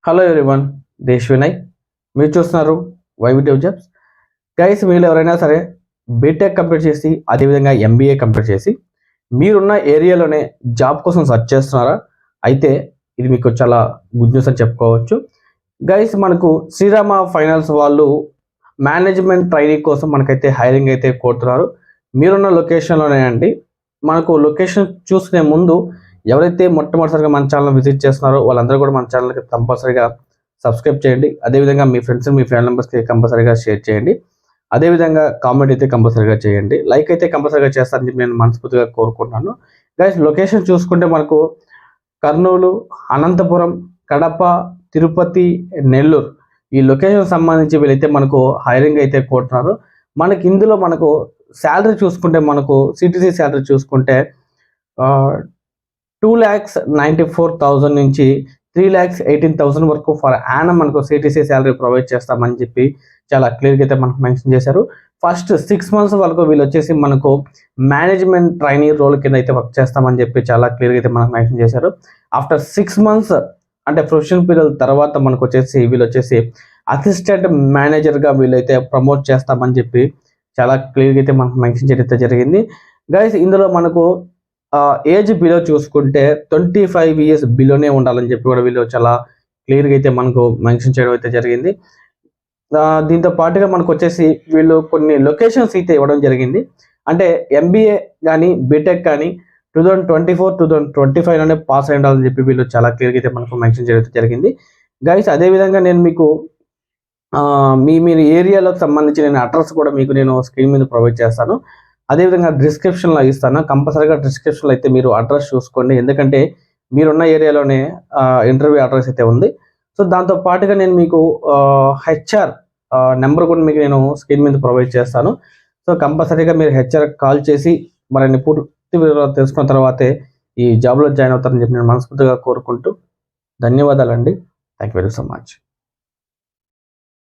Hello everyone, దేశ్ వినయ్. మీరు చూస్తున్నారు వైవిడియో jobs. Guys, మీరు ఎవరైనా సరే బీటెక్ కంప్లీట్ చేసి అదేవిధంగా ఎంబీఏ కంప్లీట్ చేసి మీరున్న ఏరియాలోనే జాబ్ కోసం సెర్చ్ చేస్తున్నారా? అయితే ఇది మీకు చాలా గుడ్ న్యూస్ అని చెప్పుకోవచ్చు. గైస్, మనకు శ్రీరామ ఫైనాన్స్ వాళ్ళు మేనేజ్మెంట్ ట్రైనింగ్ కోసం మనకైతే హైరింగ్ అయితే కోరుతున్నారు. మీరున్న లొకేషన్లోనే అండి. మనకు లొకేషన్ చూసుకునే ముందు ఎవరైతే మొట్టమొదటిసారిగా మన ఛానల్ విజిట్ చేస్తున్నారో వాళ్ళందరూ కూడా మన ఛానల్కి కంపల్సరీగా సబ్స్క్రైబ్ చేయండి. అదేవిధంగా మీ ఫ్రెండ్స్, మీ ఫ్యామిలీ మెంబర్స్కి కంపల్సరీగా షేర్ చేయండి. అదేవిధంగా కామెంట్ అయితే కంపల్సరీగా చేయండి. లైక్ అయితే కంపల్సరీగా చేస్తారని చెప్పి నేను మనస్ఫూర్తిగా కోరుకుంటున్నాను. గైస్, లొకేషన్ చూసుకుంటే మనకు కర్నూలు, అనంతపురం, కడప, తిరుపతి, నెల్లూరు ఈ లొకేషన్ సంబంధించి వీళ్ళైతే మనకు హైరింగ్ అయితే కోరుతున్నారు. మనకి ఇందులో మనకు శాలరీ చూసుకుంటే మనకు సిటీసీ శాలరీ చూసుకుంటే 2,94,000 నుంచి 3,18,000 వరకు ఫర్ యానం మనకు సిటీసీ శాలరీ ప్రొవైడ్ చేస్తామని చెప్పి చాలా క్లియర్గా అయితే మనకు మెన్షన్ చేశారు. ఫస్ట్ 6 months వరకు వీళ్ళు వచ్చేసి మనకు మేనేజ్మెంట్ ట్రైనింగ్ రోల్ కింద అయితే వర్క్ చేస్తామని చెప్పి చాలా క్లియర్గా అయితే మనకు మెన్షన్ చేశారు. ఆఫ్టర్ 6 months అంటే ప్రొఫెషనల్ పీరియడ్ తర్వాత మనకు వచ్చేసి వీళ్ళు వచ్చేసి అసిస్టెంట్ మేనేజర్గా వీళ్ళైతే ప్రమోట్ చేస్తామని చెప్పి చాలా క్లియర్గా అయితే మనకు మెన్షన్ చేయడం జరిగింది. గైస్, ఇందులో మనకు ఏజ్ బిలో చూసుకుంటే 25 years బిలోనే ఉండాలని చెప్పి కూడా వీళ్ళు చాలా క్లియర్గా అయితే మనకు మెన్షన్ చేయడం అయితే జరిగింది. దీంతో పాటుగా మనకు వచ్చేసి వీళ్ళు కొన్ని లొకేషన్స్ అయితే ఇవ్వడం జరిగింది. అంటే ఎంబీఏ కానీ బీటెక్ కానీ 2024-2025లోనే పాస్ అయి ఉండాలని చెప్పి వీళ్ళు చాలా క్లియర్గా అయితే మనకు మెన్షన్ చేయడం జరిగింది. గైస్, అదేవిధంగా నేను మీకు మీరు ఏరియాలోకి సంబంధించి నేను అడ్రస్ కూడా మీకు నేను స్క్రీన్ మీద ప్రొవైడ్ చేస్తాను. అదేవిధంగా డిస్క్రిప్షన్లో ఇస్తాను. కంపల్సరీగా డిస్క్రిప్షన్లో అయితే మీరు అడ్రస్ చూసుకోండి. ఎందుకంటే మీరున్న ఏరియాలోనే ఇంటర్వ్యూ అడ్రస్ అయితే ఉంది. సో దాంతో పాటుగా నేను మీకు హెచ్ఆర్ నెంబర్ కూడా మీకు నేను స్క్రీన్ మీద ప్రొవైడ్ చేస్తాను. సో కంపల్సరీగా మీరు హెచ్ఆర్ కాల్ చేసి మరిన్ని పూర్తి వివరాలు తెలుసుకున్న తర్వాతే ఈ జాబ్లో జాయిన్ అవుతారని చెప్పి నేను మనస్ఫూర్తిగా కోరుకుంటూ ధన్యవాదాలండి. Thank you very so much.